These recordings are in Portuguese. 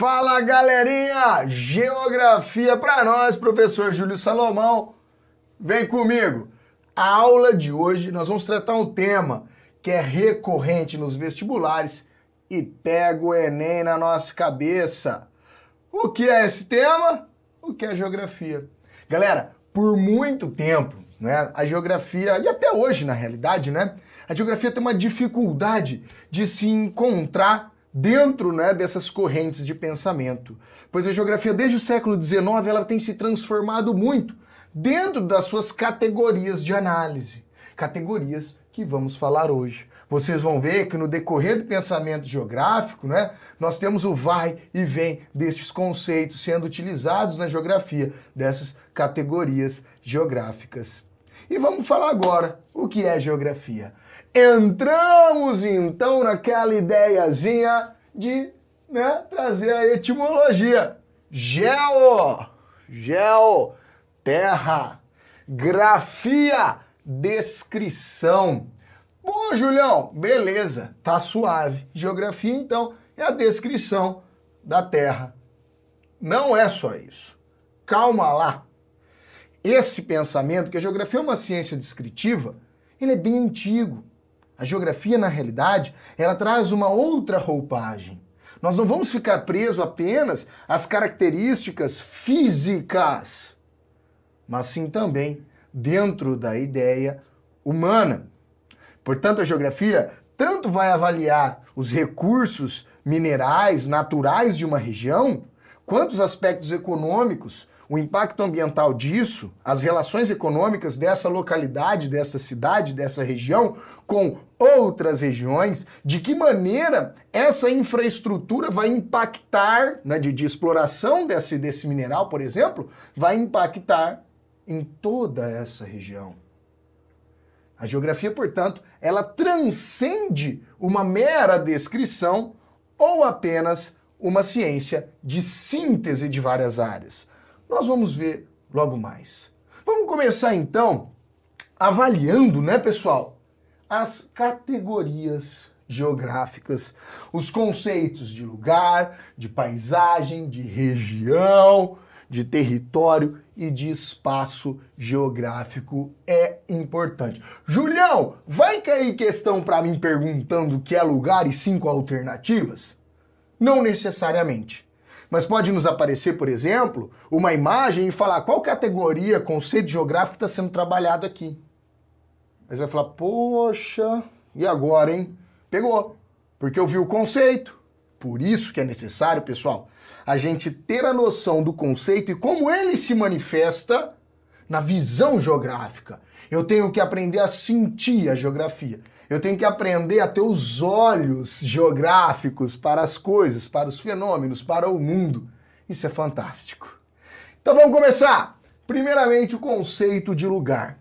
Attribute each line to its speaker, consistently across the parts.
Speaker 1: Fala galerinha, geografia para nós, professor Júlio Salomão, vem comigo. A aula de hoje nós vamos tratar um tema que é recorrente nos vestibulares e pega o Enem na nossa cabeça. O que é esse tema? O que é geografia? Galera, por muito tempo, né, a geografia, e até hoje na realidade, né, a geografia tem uma dificuldade de se encontrar dentro, né, dessas correntes de pensamento. Pois a geografia, desde o século XIX, ela tem se transformado muito dentro das suas categorias de análise. Categorias que vamos falar hoje. Vocês vão ver que no decorrer do pensamento geográfico, né, nós temos o vai e vem desses conceitos sendo utilizados na geografia, dessas categorias geográficas. E vamos falar agora o que é geografia. Entramos então naquela ideiazinha de, né, trazer a etimologia. Geo, terra, grafia, descrição. Bom, Julião, beleza, tá suave. Geografia, então, é a descrição da terra. Não é só isso. Calma lá. Esse pensamento, que a geografia é uma ciência descritiva, ele é bem antigo. A geografia, na realidade, ela traz uma outra roupagem. Nós não vamos ficar presos apenas às características físicas, mas sim também dentro da ideia humana. Portanto, a geografia tanto vai avaliar os recursos minerais, naturais de uma região, quanto os aspectos econômicos, o impacto ambiental disso, as relações econômicas dessa localidade, dessa cidade, dessa região com outras regiões, de que maneira essa infraestrutura vai impactar, né, de exploração desse mineral, por exemplo, vai impactar em toda essa região. A geografia, portanto, ela transcende uma mera descrição ou apenas uma ciência de síntese de várias áreas. Nós vamos ver logo mais. Vamos começar então avaliando, né, pessoal, as categorias geográficas, os conceitos de lugar, de paisagem, de região, de território e de espaço geográfico é importante. Julião, vai cair questão para mim perguntando o que é lugar e 5 alternativas? Não necessariamente. Mas pode nos aparecer, por exemplo, uma imagem e falar qual categoria, conceito geográfico está sendo trabalhado aqui. Aí você vai falar, poxa, e agora, hein? Pegou, porque eu vi o conceito. Por isso que é necessário, pessoal, a gente ter a noção do conceito e como ele se manifesta na visão geográfica. Eu tenho que aprender a sentir a geografia. Eu tenho que aprender a ter os olhos geográficos para as coisas, para os fenômenos, para o mundo. Isso é fantástico. Então vamos começar. Primeiramente, o conceito de lugar.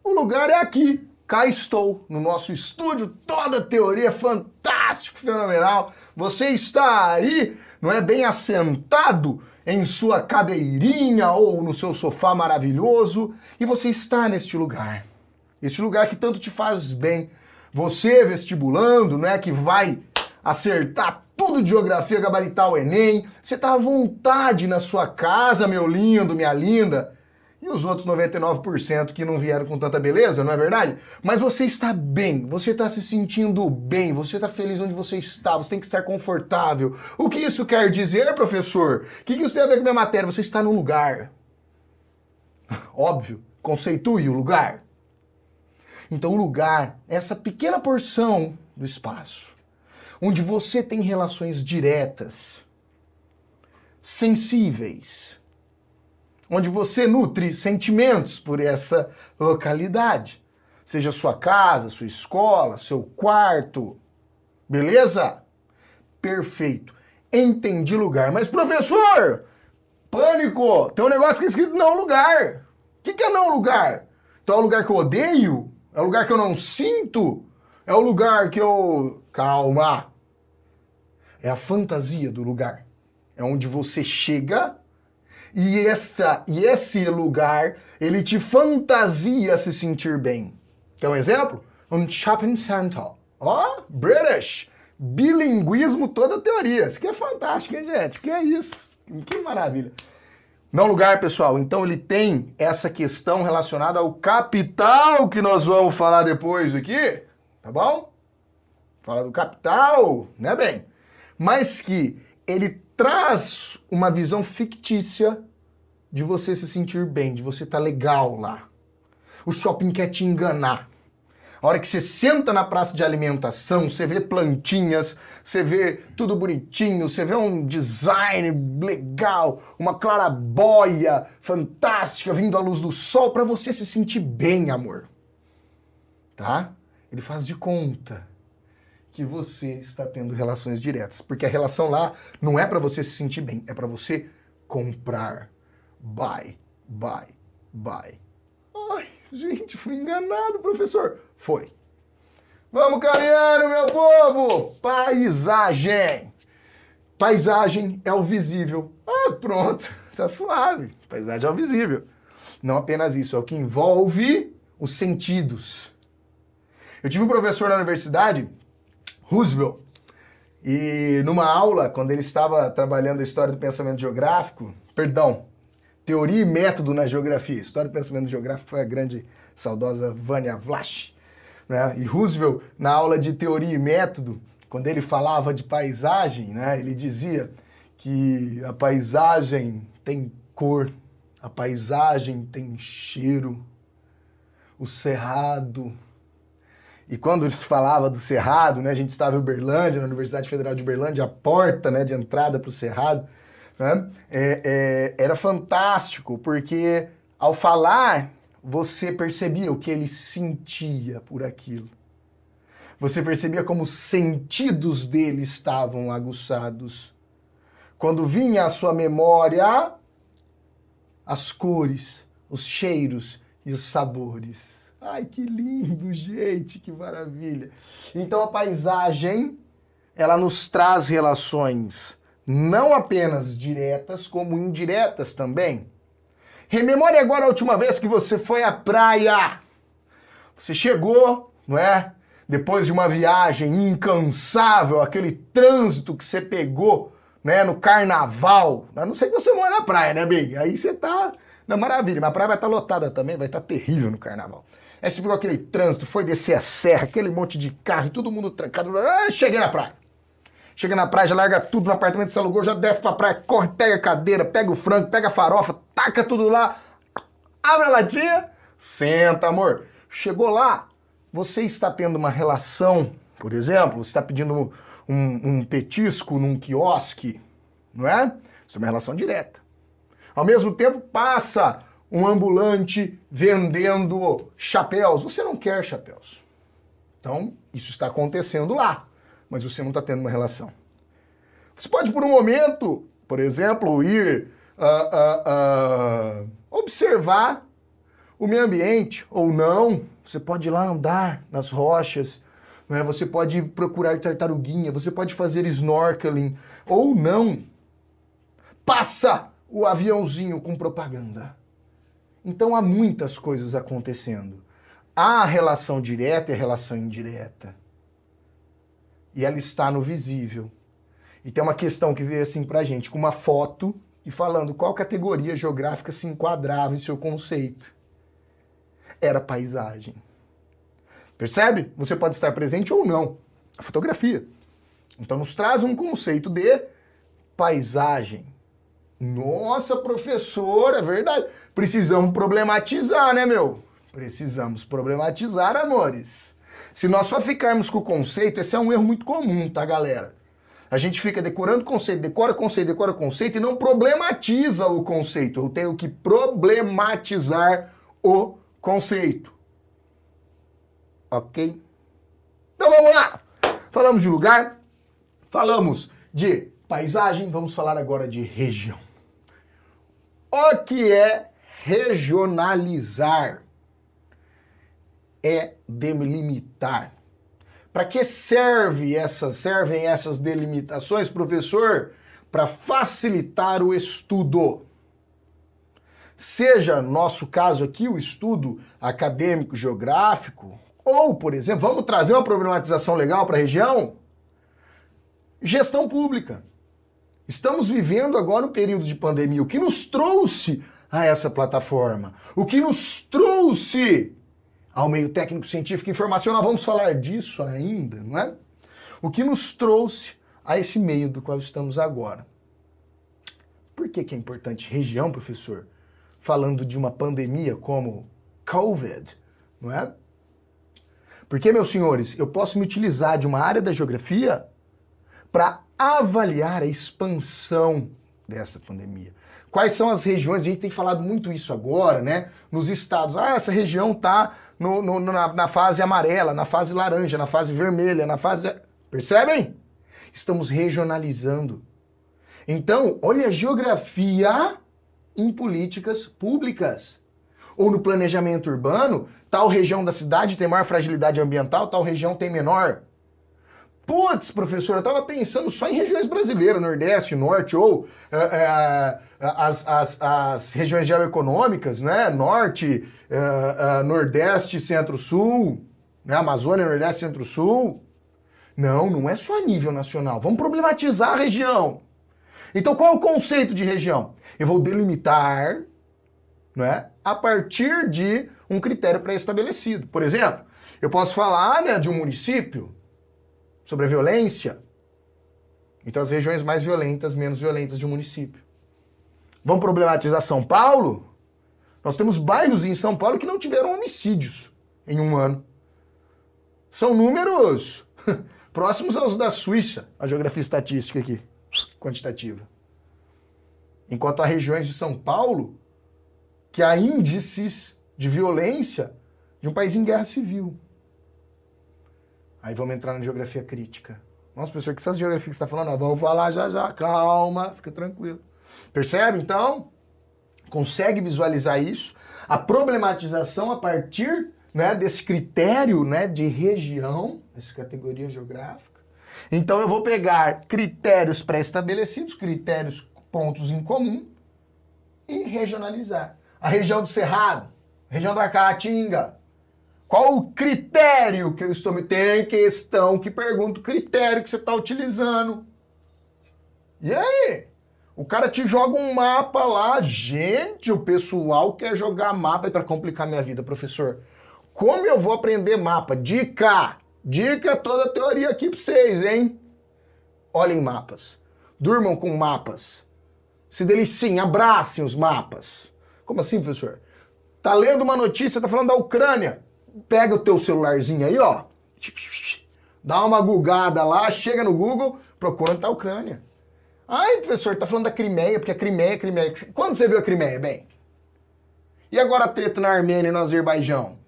Speaker 1: O lugar é aqui. Cá estou, no nosso estúdio, toda a teoria, fantástico, fenomenal. Você está aí, não é, bem assentado em sua cadeirinha ou no seu sofá maravilhoso, e você está neste lugar. Este lugar que tanto te faz bem. Você, vestibulando, né, que vai acertar tudo de geografia, gabaritar o Enem, você está à vontade na sua casa, meu lindo, minha linda, e os outros 99% que não vieram com tanta beleza, não é verdade? Mas você está bem, você está se sentindo bem, você está feliz onde você está, você tem que estar confortável. O que isso quer dizer, professor? O que isso tem a ver com a minha matéria? Você está num lugar. Óbvio, conceitue o lugar. Então o lugar é essa pequena porção do espaço, onde você tem relações diretas, sensíveis, onde você nutre sentimentos por essa localidade, seja sua casa, sua escola, seu quarto, beleza? Perfeito. Entendi lugar. Mas professor, pânico, tem um negócio que é escrito não lugar. O que é não lugar? Então é o lugar que eu odeio? É o lugar que eu não sinto? É o lugar que eu... Calma! É a fantasia do lugar. É onde você chega e esse lugar, ele te fantasia se sentir bem. Quer um exemplo? Um shopping center. Ó, British! Bilinguismo, toda teoria. Isso aqui é fantástico, hein, gente? Que é isso? Que maravilha. Não lugar, pessoal. Então ele tem essa questão relacionada ao capital que nós vamos falar depois aqui, tá bom? Fala do capital, né, bem? Mas que ele traz uma visão fictícia de você se sentir bem, de você estar legal lá. O shopping quer te enganar. A hora que você senta na praça de alimentação, você vê plantinhas, você vê tudo bonitinho, você vê um design legal, uma clarabóia fantástica vindo à luz do sol para você se sentir bem, amor. Tá? Ele faz de conta que você está tendo relações diretas, porque a relação lá não é para você se sentir bem, é para você comprar. Buy. Ai, gente, fui enganado, professor. Foi. Vamos caminhando, meu povo! Paisagem. Paisagem é o visível. Ah, pronto, tá suave. Paisagem é o visível. Não apenas isso, é o que envolve os sentidos. Eu tive um professor na universidade, Roosevelt, e numa aula, quando ele estava trabalhando a história do pensamento geográfico, teoria e método na geografia. História do pensamento geográfico foi a grande, saudosa Vânia Vlach. Né? E Roosevelt, na aula de teoria e método, quando ele falava de paisagem, né, ele dizia que a paisagem tem cor, a paisagem tem cheiro, o cerrado. E quando ele falava do cerrado, né, a gente estava em Uberlândia, na Universidade Federal de Uberlândia, a porta, né, de entrada para o cerrado, né, era fantástico, porque ao falar, você percebia o que ele sentia por aquilo. Você percebia como os sentidos dele estavam aguçados. Quando vinha à sua memória as cores, os cheiros e os sabores. Ai, que lindo, gente, que maravilha. Então a paisagem, ela nos traz relações não apenas diretas, como indiretas também. Rememore agora a última vez que você foi à praia. Você chegou, não é? Depois de uma viagem incansável, aquele trânsito que você pegou, né, no carnaval. A não sei que você mora na praia, né, bem? Aí você tá na maravilha, mas a praia vai estar lotada também, vai estar terrível no carnaval. Aí você pegou aquele trânsito, foi descer a serra, aquele monte de carro, e todo mundo trancado. Cheguei na praia. Chega na praia, já larga tudo no apartamento que você alugou, já desce pra praia, corre, pega a cadeira, pega o frango, pega a farofa, taca tudo lá, abre a latinha, senta, amor. Chegou lá, você está tendo uma relação, por exemplo, você está pedindo um petisco num quiosque, não é? Isso é uma relação direta. Ao mesmo tempo, passa um ambulante vendendo chapéus. Você não quer chapéus. Então, isso está acontecendo lá, mas você não está tendo uma relação. Você pode, por um momento, por exemplo, ir observar o meio ambiente, ou não. Você pode ir lá andar nas rochas, né? Você pode procurar tartaruguinha, você pode fazer snorkeling, ou não. Passa o aviãozinho com propaganda. Então há muitas coisas acontecendo. Há a relação direta e a relação indireta. E ela está no visível. E tem uma questão que veio assim pra gente, com uma foto e falando qual categoria geográfica se enquadrava em seu conceito. Era paisagem. Percebe? Você pode estar presente ou não. A fotografia. Então nos traz um conceito de paisagem. Nossa, professor, é verdade. Precisamos problematizar, né, meu? Precisamos problematizar, amores. Se nós só ficarmos com o conceito, esse é um erro muito comum, tá, galera? A gente fica decorando conceito, decora conceito e não problematiza o conceito. Eu tenho que problematizar o conceito. Ok? Então vamos lá! Falamos de lugar, falamos de paisagem, vamos falar agora de região. O que é regionalizar? É delimitar. Para que servem essas delimitações, professor? Para facilitar o estudo. Seja, no nosso caso aqui, o estudo acadêmico geográfico, ou, por exemplo, vamos trazer uma problematização legal para a região? Gestão pública. Estamos vivendo agora um período de pandemia, o que nos trouxe a essa plataforma, o que nos trouxe ao meio técnico, científico e informacional, vamos falar disso ainda, não é? O que nos trouxe a esse meio do qual estamos agora. Por que é importante região, professor? Falando de uma pandemia como COVID, não é? Porque, meus senhores, eu posso me utilizar de uma área da geografia para avaliar a expansão dessa pandemia. Quais são as regiões? A gente tem falado muito isso agora, né? Nos estados. Ah, essa região está na fase amarela, na fase laranja, na fase vermelha, na fase... Percebem? Estamos regionalizando. Então, olha a geografia em políticas públicas. Ou no planejamento urbano, tal região da cidade tem maior fragilidade ambiental, tal região tem menor. Putz, professor, eu estava pensando só em regiões brasileiras, Nordeste, Norte, ou as regiões geoeconômicas, né? Norte, Nordeste, Centro-Sul, né? Amazônia, Nordeste, Centro-Sul. Não, não é só a nível nacional. Vamos problematizar a região. Então, qual é o conceito de região? Eu vou delimitar, né, a partir de um critério pré-estabelecido. Por exemplo, eu posso falar, né, de um município sobre a violência. Então, as regiões mais violentas, menos violentas de um município. Vamos problematizar São Paulo? Nós temos bairros em São Paulo que não tiveram homicídios em um ano. São números próximos aos da Suíça, a geografia estatística aqui, quantitativa. Enquanto há regiões de São Paulo que há índices de violência de um país em guerra civil. Aí vamos entrar na geografia crítica. Nossa, professor, que essas geografias que você está falando? Vamos falar já já, calma, fica tranquilo. Percebe, então? Consegue visualizar isso? A problematização a partir, né, desse critério, né, de região, essa categoria geográfica. Então eu vou pegar critérios pré-estabelecidos, critérios, pontos em comum, e regionalizar. A região do Cerrado, região da Caatinga. Qual o critério que eu estou... Tem questão que pergunta o critério que você está utilizando. E aí? O cara te joga um mapa lá. Gente, o pessoal quer jogar mapa para complicar minha vida, professor. Como eu vou aprender mapa? Dica! Dica toda a teoria aqui para vocês, hein? Olhem mapas. Durmam com mapas. Se deliciem, abracem os mapas. Como assim, professor? Tá lendo uma notícia, tá falando da Ucrânia. Pega o teu celularzinho aí, ó. Dá uma googada lá, chega no Google, procura onde tá a Ucrânia. Ai, professor, tá falando da Crimeia, porque a Crimeia. Quando você viu a Crimeia, bem? E agora a treta na Armênia e no Azerbaijão?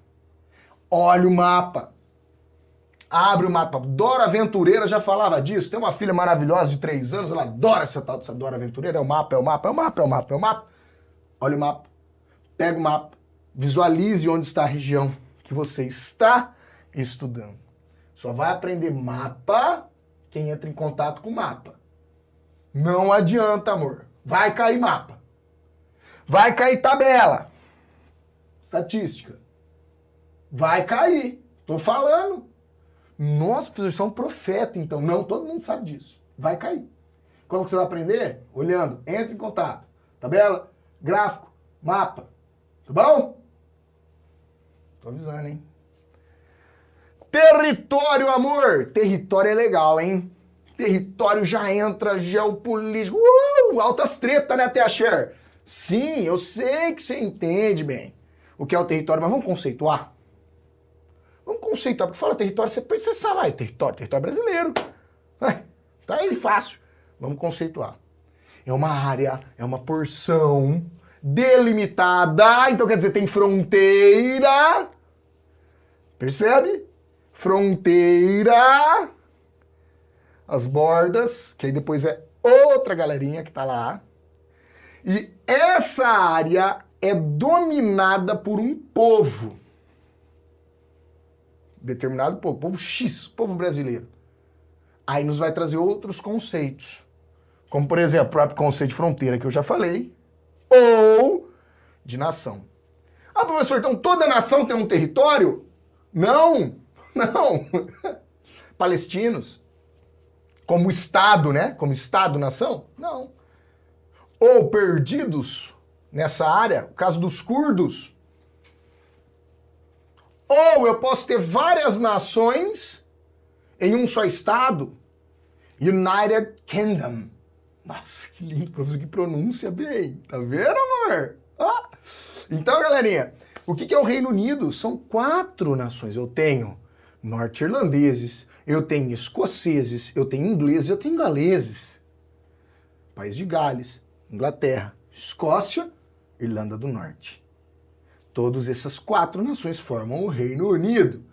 Speaker 1: Olha o mapa. Abre o mapa. Dora Aventureira já falava disso. Tem uma filha maravilhosa de 3 anos, ela adora essa tal dessa Dora Aventureira. É o mapa, é o mapa, é o mapa, é o mapa, é o mapa. Olha o mapa. Pega o mapa. Visualize onde está a região que você está estudando. Só vai aprender mapa quem entra em contato com o mapa. Não adianta, amor. Vai cair mapa. Vai cair tabela. Estatística. Vai cair. Tô falando. Nossa, professor, você é um profeta, então. Não, todo mundo sabe disso. Vai cair. Como que você vai aprender? Olhando. Entra em contato. Tabela, gráfico, mapa. Tá bom? Tô avisando, hein? Território, amor! Território é legal, hein? Território já entra, geopolítico. Altas tretas, né, Tia Cher? Sim, eu sei que você entende bem o que é o território, mas vamos conceituar? Vamos conceituar, porque fala território, você sabe, território brasileiro. Tá aí fácil. Vamos conceituar. É uma área, é uma porção delimitada, então quer dizer, tem fronteira, percebe? Fronteira, as bordas, que aí depois é outra galerinha que tá lá, e essa área é dominada por um povo, determinado povo X, povo brasileiro. Aí nos vai trazer outros conceitos, como por exemplo, o próprio conceito de fronteira que eu já falei, ou de nação. Ah, professor, então toda nação tem um território? Não, não. Palestinos, como Estado, né? Como Estado-nação? Não. Ou perdidos nessa área, o caso dos curdos. Ou eu posso ter várias nações em um só Estado. United Kingdom. Nossa, que lindo, professor, que pronúncia bem. Tá vendo, amor? Ah. Então, galerinha, o que é o Reino Unido? São 4 nações. Eu tenho norte-irlandeses, eu tenho escoceses, eu tenho ingleses, eu tenho galeses. País de Gales, Inglaterra, Escócia, Irlanda do Norte. Todas essas 4 nações formam o Reino Unido.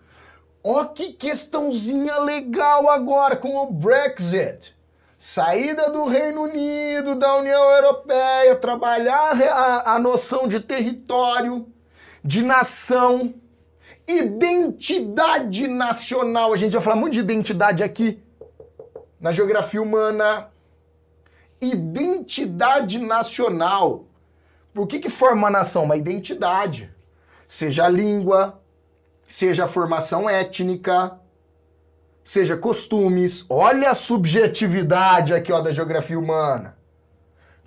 Speaker 1: Ó, que questãozinha legal agora com o Brexit. Saída do Reino Unido, da União Europeia, trabalhar a noção de território, de nação, identidade nacional. A gente vai falar muito de identidade aqui, na geografia humana. Identidade nacional. Por que forma uma nação? Uma identidade. Seja a língua, seja a formação étnica, seja costumes. Olha a subjetividade aqui, ó, da geografia humana.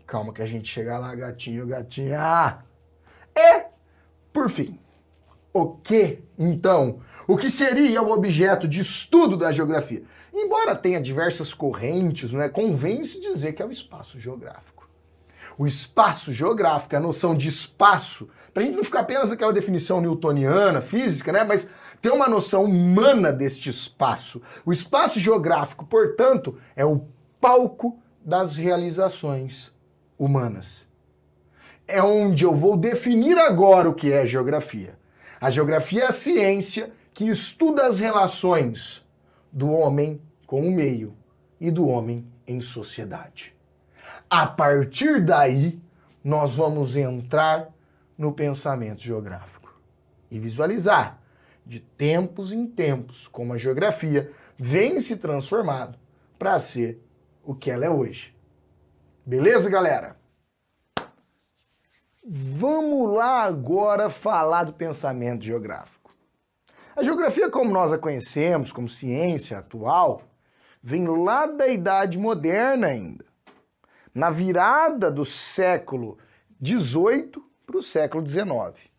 Speaker 1: Calma que a gente chega lá, gatinho, gatinha. E, por fim, o que, então? O que seria o objeto de estudo da geografia? Embora tenha diversas correntes, não é? Convém-se dizer que é o espaço geográfico. O espaço geográfico, a noção de espaço, para a gente não ficar apenas naquela definição newtoniana, física, né? Mas ter uma noção humana deste espaço. O espaço geográfico, portanto, é o palco das realizações humanas. É onde eu vou definir agora o que é geografia. A geografia é a ciência que estuda as relações do homem com o meio e do homem em sociedade. A partir daí, nós vamos entrar no pensamento geográfico e visualizar, de tempos em tempos, como a geografia vem se transformando para ser o que ela é hoje. Beleza, galera? Vamos lá agora falar do pensamento geográfico. A geografia, como nós a conhecemos, como ciência atual, vem lá da Idade Moderna ainda. Na virada do século XVIII para o século XIX,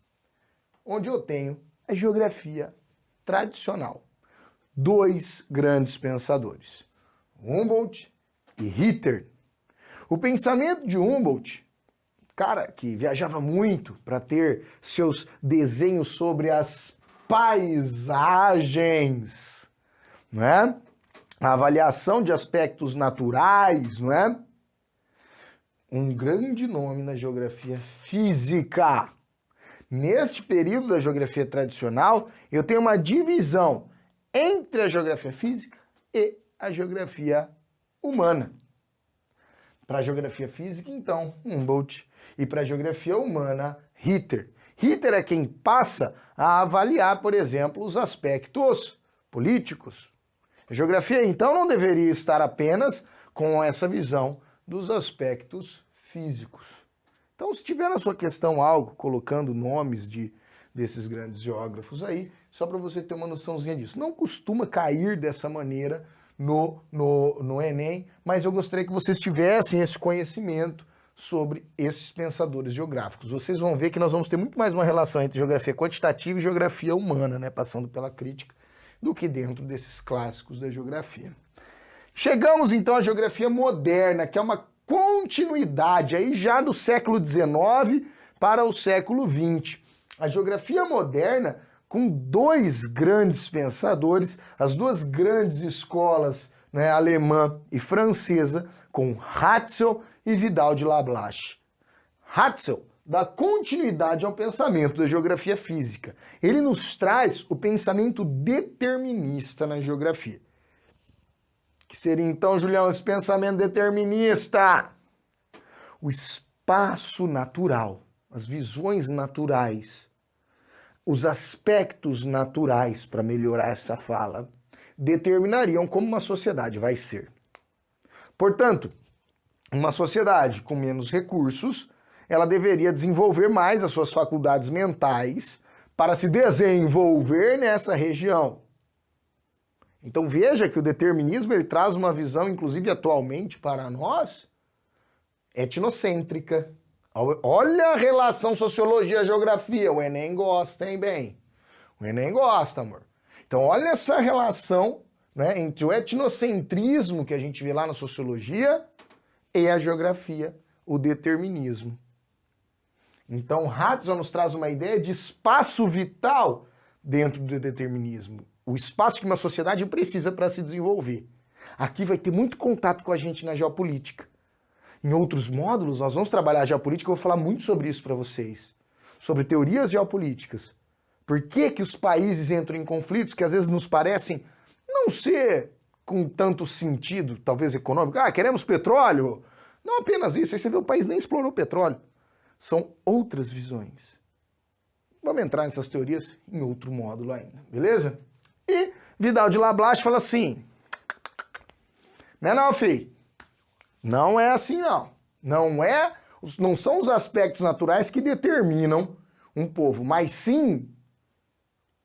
Speaker 1: onde eu tenho a geografia tradicional. 2 grandes pensadores, Humboldt e Ritter. O pensamento de Humboldt, cara que viajava muito para ter seus desenhos sobre as paisagens, não é? A avaliação de aspectos naturais, não é? Um grande nome na geografia física. Neste período da geografia tradicional, eu tenho uma divisão entre a geografia física e a geografia humana. Para a geografia física, então, Humboldt, e para a geografia humana, Ritter. Ritter é quem passa a avaliar, por exemplo, os aspectos políticos. A geografia, então, não deveria estar apenas com essa visão dos aspectos físicos. Então, se tiver na sua questão algo, colocando nomes desses grandes geógrafos aí, só para você ter uma noçãozinha disso. Não costuma cair dessa maneira no Enem, mas eu gostaria que vocês tivessem esse conhecimento sobre esses pensadores geográficos. Vocês vão ver que nós vamos ter muito mais uma relação entre geografia quantitativa e geografia humana, né, passando pela crítica, do que dentro desses clássicos da geografia. Chegamos então à geografia moderna, que é uma continuidade aí já do século XIX para o século XX. A geografia moderna, com 2 grandes pensadores, as 2 grandes escolas, né, alemã e francesa, com Ratzel e Vidal de Lablache. Ratzel dá continuidade ao pensamento da geografia física. Ele nos traz o pensamento determinista na geografia. Que seria então, Julião, esse pensamento determinista? O espaço natural, as visões naturais, os aspectos naturais, para melhorar essa fala, determinariam como uma sociedade vai ser. Portanto, uma sociedade com menos recursos, ela deveria desenvolver mais as suas faculdades mentais para se desenvolver nessa região. Então veja que o determinismo ele traz uma visão, inclusive atualmente para nós, etnocêntrica. Olha a relação sociologia-geografia, o Enem gosta, hein, bem? O Enem gosta, amor. Então olha essa relação, né, entre o etnocentrismo que a gente vê lá na sociologia e a geografia, o determinismo. Então Hatzel nos traz uma ideia de espaço vital dentro do determinismo. O espaço que uma sociedade precisa para se desenvolver. Aqui vai ter muito contato com a gente na geopolítica. Em outros módulos, nós vamos trabalhar a geopolítica, eu vou falar muito sobre isso para vocês. Sobre teorias geopolíticas. Por que que os países entram em conflitos que às vezes nos parecem não ser com tanto sentido, talvez econômico. Ah, queremos petróleo? Não apenas isso, aí você vê o país nem explorou petróleo. São outras visões. Vamos entrar nessas teorias em outro módulo ainda, beleza? E Vidal de Lablache fala assim, não, filho, não é assim não. Não são os aspectos naturais que determinam um povo, mas sim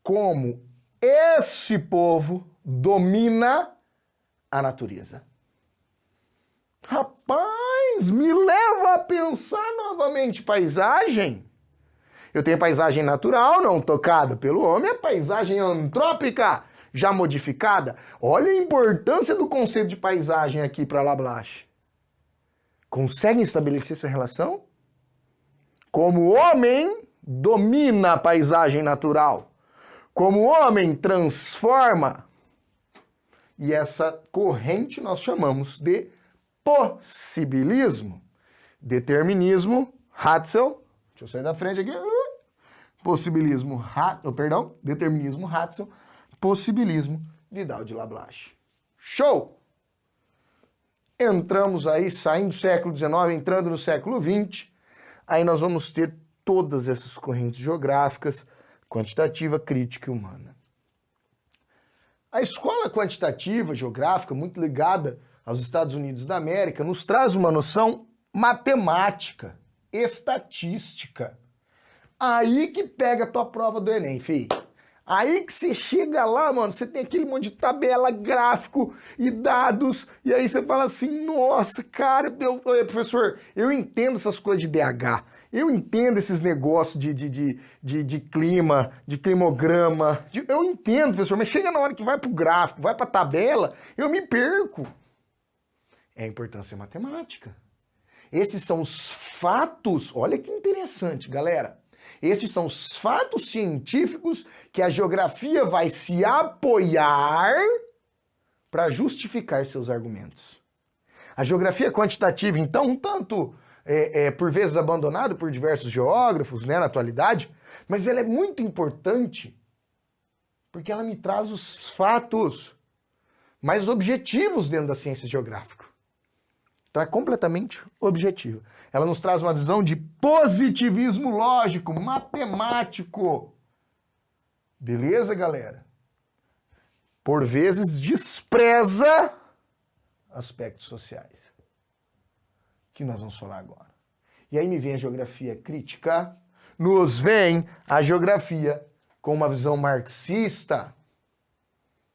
Speaker 1: como esse povo domina a natureza. Rapaz, me leva a pensar novamente paisagem. Eu tenho paisagem natural, não tocada pelo homem, a paisagem antrópica, já modificada. Olha a importância do conceito de paisagem aqui para Lablache. Conseguem estabelecer essa relação? Como o homem domina a paisagem natural, como o homem transforma, e essa corrente nós chamamos de possibilismo. Determinismo, Hatzel, deixa eu sair da frente aqui, determinismo, Hatzel, possibilismo, Vidal de Lablache. Show! Entramos aí, saindo do século XIX, entrando no século XX, aí nós vamos ter todas essas correntes geográficas, quantitativa, crítica e humana. A escola quantitativa, geográfica, muito ligada aos Estados Unidos da América, nos traz uma noção matemática, estatística. Aí que pega a tua prova do Enem, filho. Aí que você chega lá, mano, você tem aquele monte de tabela, gráfico e dados, e aí você fala assim, nossa, cara, professor, eu entendo essas coisas de DH, eu entendo esses negócios de clima, de climograma, eu entendo, professor, mas chega na hora que vai pro gráfico, vai pra tabela, eu me perco. É a importância matemática. Esses são os fatos, olha que interessante, galera. Esses são os fatos científicos que a geografia vai se apoiar para justificar seus argumentos. A geografia quantitativa, então, um tanto, por vezes abandonada por diversos geógrafos, né, na atualidade, mas ela é muito importante porque ela me traz os fatos mais objetivos dentro da ciência geográfica. Então é completamente objetiva. Ela nos traz uma visão de positivismo lógico, matemático. Beleza, galera? Por vezes despreza aspectos sociais, que nós vamos falar agora. E aí me vem a geografia crítica, nos vem a geografia com uma visão marxista.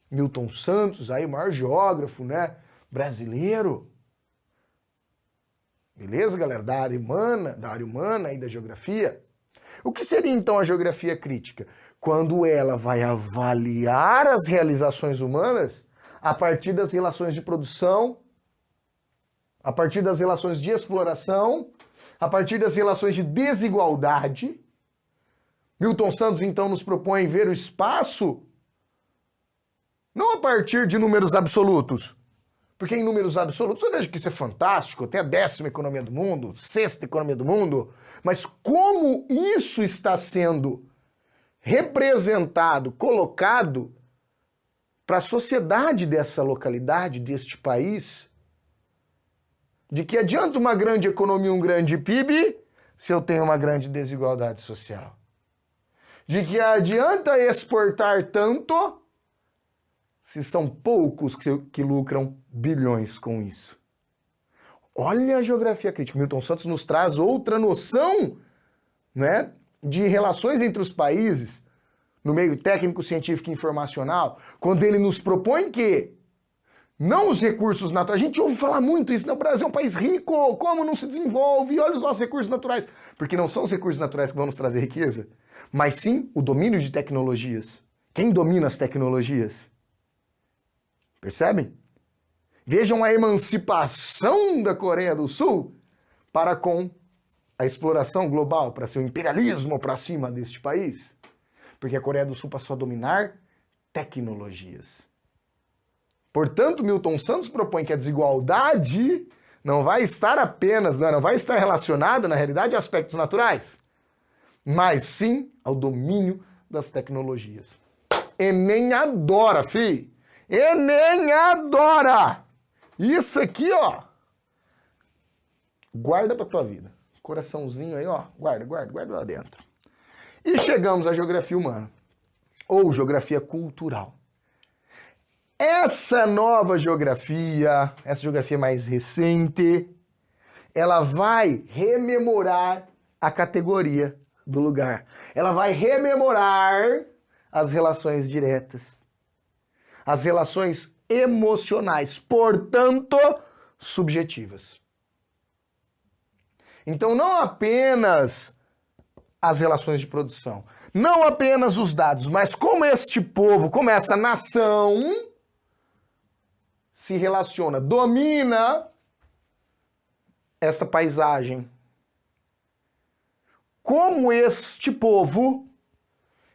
Speaker 1: Milton Santos, aí o maior geógrafo, né, brasileiro. Beleza, galera? Da área humana e da geografia. O que seria então a geografia crítica? Quando ela vai avaliar as realizações humanas a partir das relações de produção, a partir das relações de exploração, a partir das relações de desigualdade. Milton Santos então nos propõe ver o espaço não a partir de números absolutos, porque em números absolutos eu vejo que isso é fantástico, tem a 10ª economia do mundo, 6ª economia do mundo, mas como isso está sendo representado, colocado para a sociedade dessa localidade, deste país, de que adianta uma grande economia, um grande PIB, se eu tenho uma grande desigualdade social? De que adianta exportar tanto se são poucos que lucram bilhões com isso? Olha a geografia crítica. Milton Santos nos traz outra noção, né, de relações entre os países. no meio técnico, científico e informacional, quando ele nos propõe que não os recursos naturais, a gente ouve falar muito isso, né? O Brasil é um país rico, como não se desenvolve? Olha os nossos recursos naturais. Porque não são os recursos naturais que vão nos trazer riqueza, mas sim o domínio de tecnologias. Quem domina as tecnologias? Percebem? Vejam a emancipação da Coreia do Sul para com a exploração global, para seu imperialismo para cima deste país. Porque a Coreia do Sul passou a dominar tecnologias. Portanto, Milton Santos propõe que a desigualdade não vai estar apenas, não vai estar relacionada, na realidade, a aspectos naturais, mas sim ao domínio das tecnologias. Enem adora, fi! Enem adora! Isso aqui, ó, guarda pra tua vida. Coraçãozinho aí, ó, guarda lá dentro. E chegamos à geografia humana, ou geografia cultural. Essa nova geografia, essa geografia mais recente, ela vai rememorar a categoria do lugar. Ela vai rememorar as relações diretas, as relações emocionais, portanto, subjetivas. Então, não apenas as relações de produção, não apenas os dados, mas como este povo, como essa nação se relaciona, domina essa paisagem. Como este povo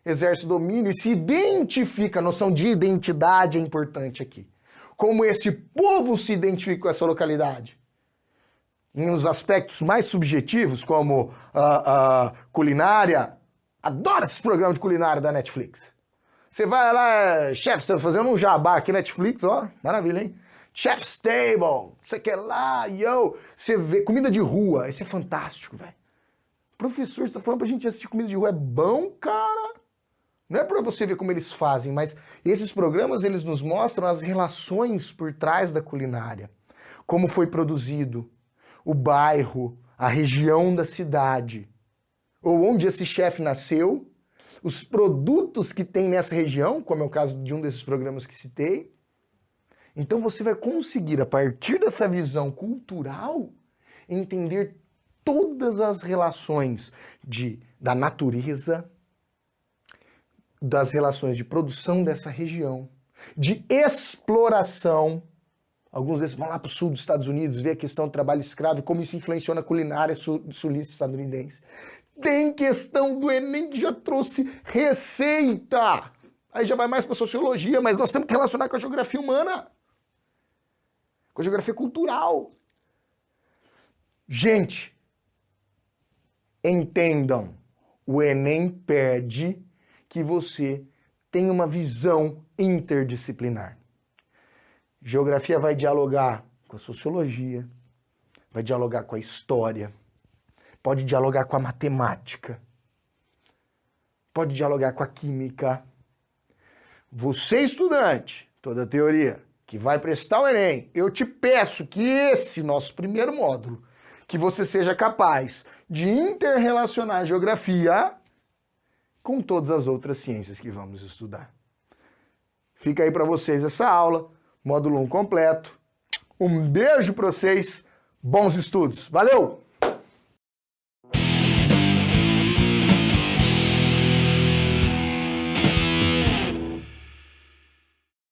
Speaker 1: exerce domínio e se identifica, a noção de identidade é importante aqui. Como esse povo se identifica com essa localidade. Nos aspectos mais subjetivos, como culinária, adoro esses programas de culinária da Netflix. Você vai lá, chefe, você tá fazendo um jabá aqui na Netflix, ó, maravilha, hein? Chef's Table, você quer lá, você vê comida de rua, isso é fantástico, velho. Professor, você tá falando pra gente assistir comida de rua, é bom, cara? Não é pra você ver como eles fazem, mas esses programas, eles nos mostram as relações por trás da culinária. Como foi produzido, o bairro, a região da cidade, ou onde esse chefe nasceu, os produtos que tem nessa região, como é o caso de um desses programas que citei. Então você vai conseguir, a partir dessa visão cultural, entender todas as relações da natureza, das relações de produção dessa região, de exploração. Alguns desses vão lá para o sul dos Estados Unidos ver a questão do trabalho escravo e como isso influenciou na culinária sulista estadunidense. Tem questão do Enem que já trouxe receita. Aí já vai mais para sociologia, mas nós temos que relacionar com a geografia humana, com a geografia cultural. Gente, entendam, o Enem pede que você tenha uma visão interdisciplinar. Geografia vai dialogar com a sociologia, vai dialogar com a história, pode dialogar com a matemática, pode dialogar com a química. Você, estudante, toda a teoria, que vai prestar o Enem, eu te peço que esse nosso primeiro módulo, que você seja capaz de interrelacionar a geografia com todas as outras ciências que vamos estudar. Fica aí para vocês essa aula, módulo 1 completo. Um beijo para vocês, bons estudos. Valeu!